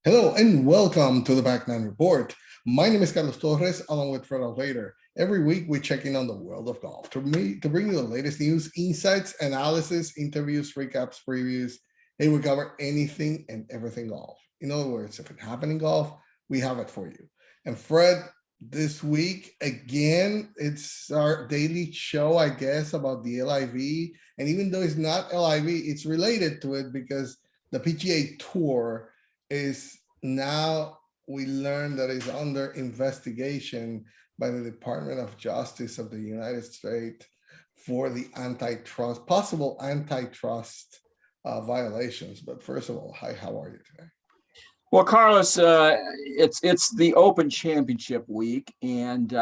Hello and welcome to the Back Nine Report. My name is Carlos Torres, along with Fred Altvater. Every week we check in on the world of golf to bring you the latest news, insights, analysis, interviews, recaps, previews. Hey, we cover anything and everything golf. In other words, if it happened in golf, we have it for you. And Fred, this week again, it's our daily show, I guess, about the LIV. And even though it's not LIV, it's related to it because the PGA Tour is now we learn that is under investigation by the Department of Justice of the United States for the possible antitrust violations. But first of all, hi, how are you today? Well, Carlos, it's the Open Championship week, and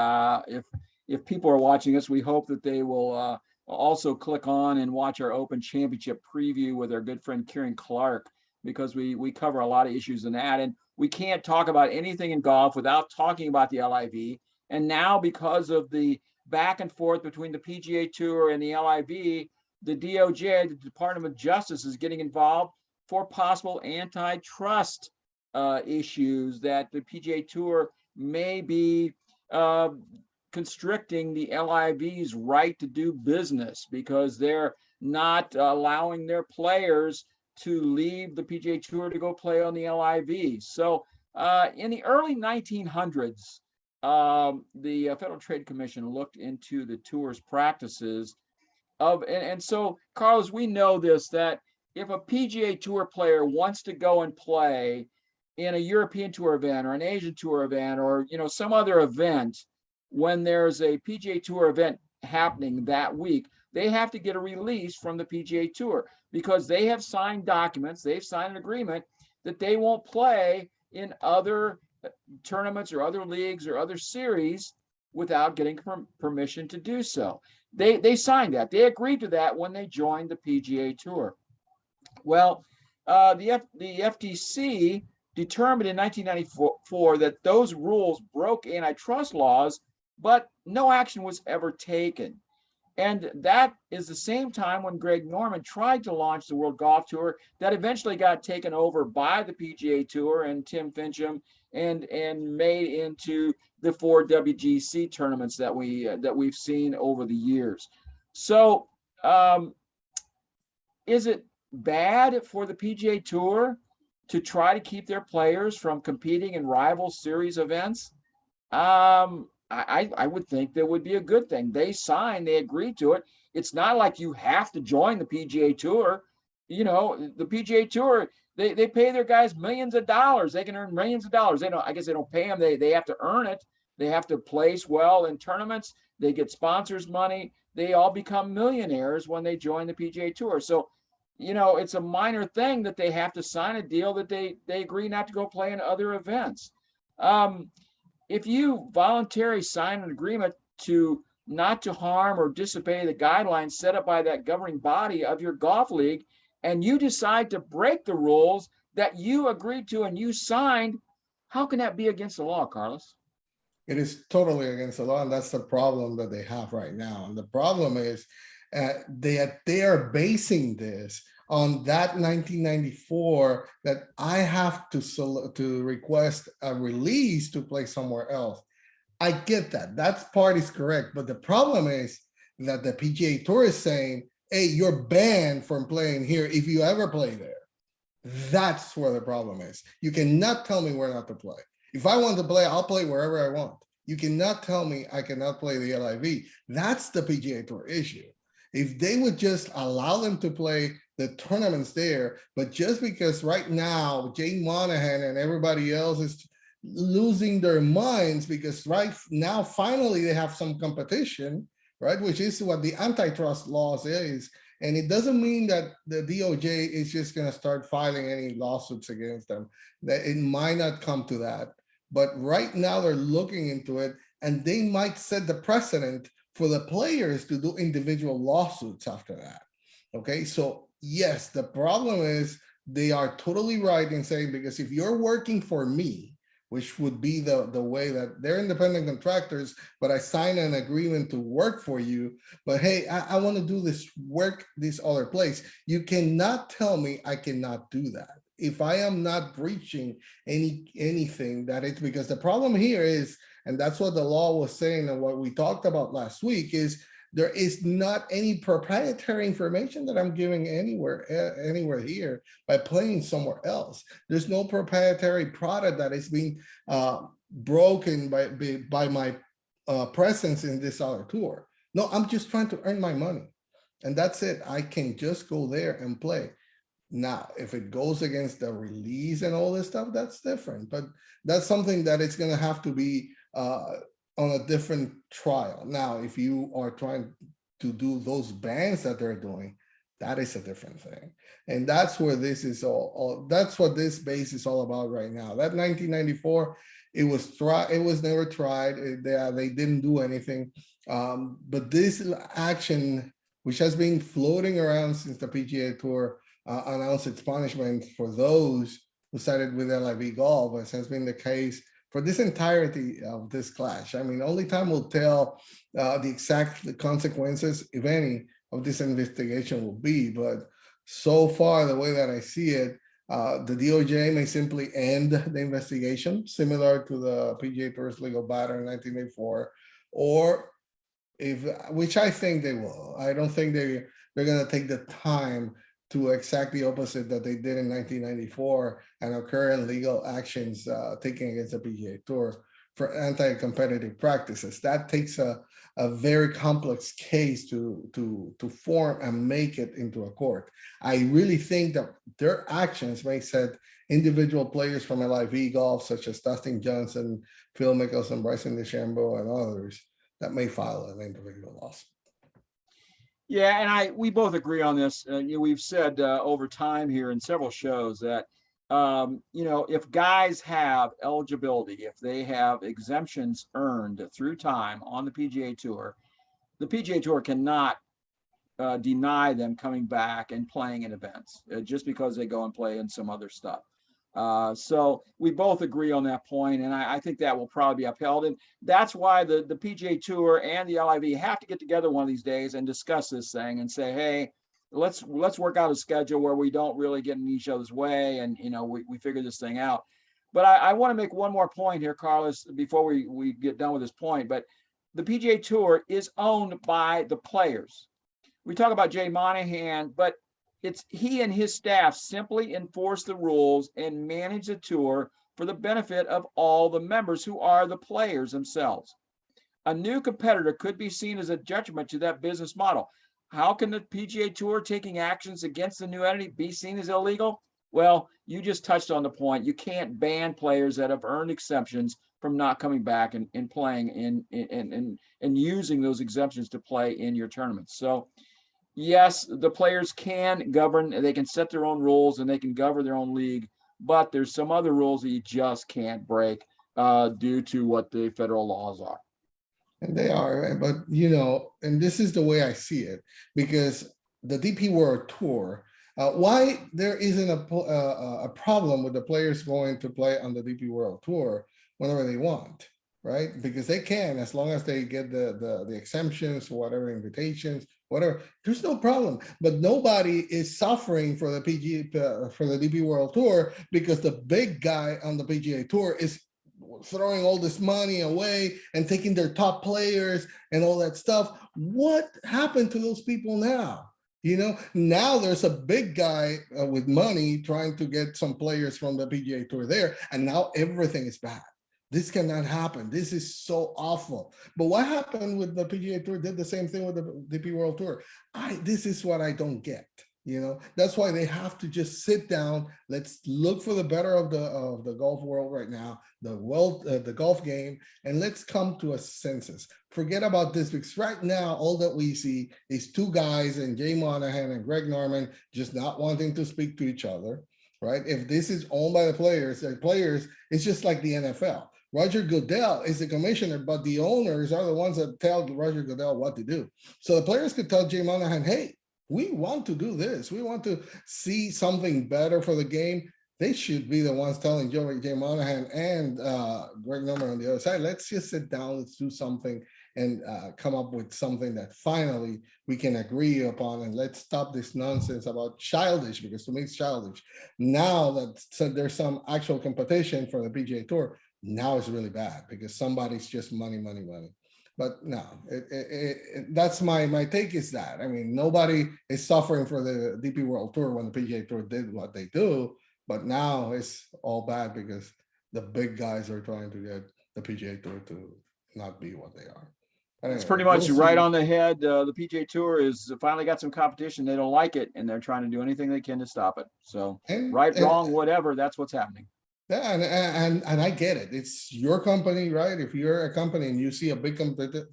if people are watching us, we hope that they will also click on and watch our Open Championship preview with our good friend Kieran Clark, because we cover a lot of issues in that, and we can't talk about anything in golf without talking about the LIV. And now, because of the back and forth between the PGA Tour and the LIV, the DOJ, the Department of Justice, is getting involved for possible antitrust issues that the PGA Tour may be constricting the LIV's right to do business because they're not allowing their players to leave the PGA Tour to go play on the LIV. So in the early 1900s, the Federal Trade Commission looked into the tour's practices and so, Carlos, we know this, that if a PGA Tour player wants to go and play in a European Tour event or an Asian Tour event or some other event, when there's a PGA Tour event happening that week, they have to get a release from the PGA Tour because they have signed documents, they've signed an agreement that they won't play in other tournaments or other leagues or other series without getting permission to do so. They signed that. They agreed to that when they joined the PGA Tour. Well, the FTC determined in 1994 that those rules broke antitrust laws, but no action was ever taken. And that is the same time when Greg Norman tried to launch the World Golf Tour that eventually got taken over by the PGA Tour and Tim Fincham and made into the 4 WGC tournaments that we've seen over the years. So is it bad for the PGA Tour to try to keep their players from competing in rival series events? I would think that would be a good thing. They signed, they agreed to it. It's not like you have to join the PGA Tour. The PGA Tour, they pay their guys millions of dollars. They can earn millions of dollars. I guess they don't pay them. They have to earn it. They have to place well in tournaments. They get sponsors money. They all become millionaires when they join the PGA Tour. So, it's a minor thing that they have to sign a deal that they agree not to go play in other events. If you voluntarily sign an agreement to not to harm or disobey the guidelines set up by that governing body of your golf league, and you decide to break the rules that you agreed to and you signed, how can that be against the law, Carlos? It is totally against the law, and that's the problem that they have right now. And the problem is they are basing this on that 1994 that I have to request a release to play somewhere else. I get that. That part is correct. But the problem is that the PGA Tour is saying, hey, you're banned from playing here if you ever play there. That's where the problem is. You cannot tell me where not to play. If I want to play, I'll play wherever I want. You cannot tell me I cannot play the LIV. That's the PGA Tour issue. If they would just allow them to play the tournaments there, but just because right now Jay Monahan and everybody else is losing their minds because right now finally they have some competition, right? Which is what the antitrust laws is. And it doesn't mean that the DOJ is just going to start filing any lawsuits against them. That it might not come to that. But right now they're looking into it, and they might set the precedent for the players to do individual lawsuits after that. Okay, so yes, the problem is they are totally right in saying, because if you're working for me, which would be the way that they're independent contractors, but I sign an agreement to work for you, but hey, I want to do this work this other place. You cannot tell me I cannot do that. if I am not breaching anything, that it's because the problem here is, and that's what the law was saying, and what we talked about last week is there is not any proprietary information that I'm giving anywhere here by playing somewhere else. There's no proprietary product that is being broken by my presence in this other tour. No, I'm just trying to earn my money, and that's it. I can just go there and play. Now, if it goes against the release and all this stuff, that's different. But that's something that it's going to have to be on a different trial. Now, if you are trying to do those bans that they're doing, that is a different thing. And that's where this is all that's what this base is all about right now. That 1994, it was never tried. They didn't do anything. But this action, which has been floating around since the PGA Tour announced its punishment for those who sided with LIV Golf, as has been the case for this entirety of this clash. I mean, only time will tell the exact consequences, if any, of this investigation will be. But so far, the way that I see it, the DOJ may simply end the investigation, similar to the PGA Tour's legal battle in 1984, or which I think they will. I don't think they're going to take the time to exact the opposite that they did in 1994 and occur in legal actions taken against the PGA Tour for anti-competitive practices. That takes a very complex case to form and make it into a court. I really think that their actions may set individual players from LIV Golf, such as Dustin Johnson, Phil Mickelson, Bryson DeChambeau, and others, that may file an individual lawsuit. Yeah, and we both agree on this. We've said over time here in several shows that if guys have eligibility, if they have exemptions earned through time on the PGA Tour cannot deny them coming back and playing in events just because they go and play in some other stuff. So we both agree on that point, and I think that will probably be upheld. And that's why the PGA Tour and the LIV have to get together one of these days and discuss this thing and say, hey, let's work out a schedule where we don't really get in each other's way, and we figure this thing out. But I want to make one more point here, Carlos, before we get done with this point. But the PGA Tour is owned by the players. We talk about Jay Monahan, but it's he and his staff simply enforce the rules and manage the tour for the benefit of all the members who are the players themselves. A new competitor could be seen as a detriment to that business model. How can the PGA Tour taking actions against the new entity be seen as illegal? Well, you just touched on the point. You can't ban players that have earned exemptions from not coming back and playing and using those exemptions to play in your tournaments. So yes, the players can govern, they can set their own rules and they can govern their own league, but there's some other rules that you just can't break due to what the federal laws are. And they are, but and this is the way I see it, because the DP World Tour, why there isn't a problem with the players going to play on the DP World Tour whenever they want, right? Because they can, as long as they get the exemptions, whatever invitations, whatever, there's no problem. But nobody is suffering for the DP World Tour because the big guy on the PGA Tour is throwing all this money away and taking their top players and all that stuff. What happened to those people now? Now there's a big guy with money trying to get some players from the PGA Tour there, and now everything is bad. This cannot happen. This is so awful. But what happened with the PGA Tour did the same thing with the DP World Tour. This is what I don't get. That's why they have to just sit down. Let's look for the better of the golf world right now, the golf game, and let's come to a census. Forget about this, because right now all that we see is two guys, and Jay Monahan and Greg Norman, just not wanting to speak to each other. Right? If this is owned by the players, it's just like the NFL. Roger Goodell is the commissioner, but the owners are the ones that tell Roger Goodell what to do. So the players could tell Jay Monahan, hey, we want to do this. We want to see something better for the game. They should be the ones telling Jay Monahan and Greg Norman on the other side, let's just sit down, let's do something and come up with something that finally we can agree upon, and let's stop this nonsense about childish, because to me it's childish. Now that there's some actual competition for the PGA Tour, now it's really bad because somebody's just money, money, money. But no, that's my take is that, I mean, nobody is suffering for the DP World Tour when the PGA Tour did what they do, but now it's all bad because the big guys are trying to get the PGA Tour to not be what they are. But It's anyway, pretty we'll much right see. on the head. The PGA Tour is finally got some competition. They don't like it, and they're trying to do anything they can to stop it. So right, And wrong, whatever, that's what's happening. yeah, and I get it. It's your company, right? If you're a company and you see a big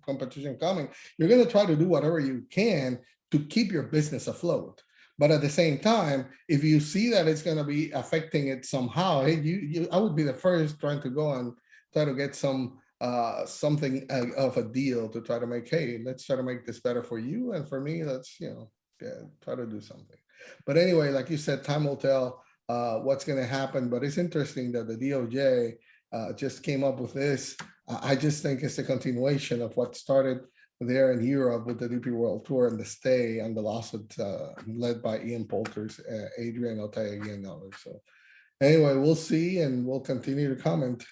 competition coming, you're going to try to do whatever you can to keep your business afloat. But at the same time, if you see that it's going to be affecting it somehow, hey, I would be the first trying to go and try to get something of a deal to try to make, hey, let's try to make this better for you and for me. Let's try to do something. But anyway, like you said, time will tell what's going to happen. But it's interesting that the DOJ just came up with this. I just think it's a continuation of what started there in Europe with the DP World Tour and the stay and the lawsuit led by Ian Poulter's, Adrian Otaegi and others. So anyway, we'll see, and we'll continue to comment.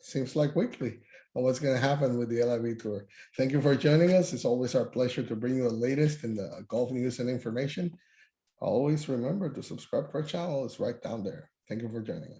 Seems like weekly on what's going to happen with the LIV Tour. Thank you for joining us. It's always our pleasure to bring you the latest in the golf news and information. Always remember to subscribe to our channel. It's right down there. Thank you for joining us.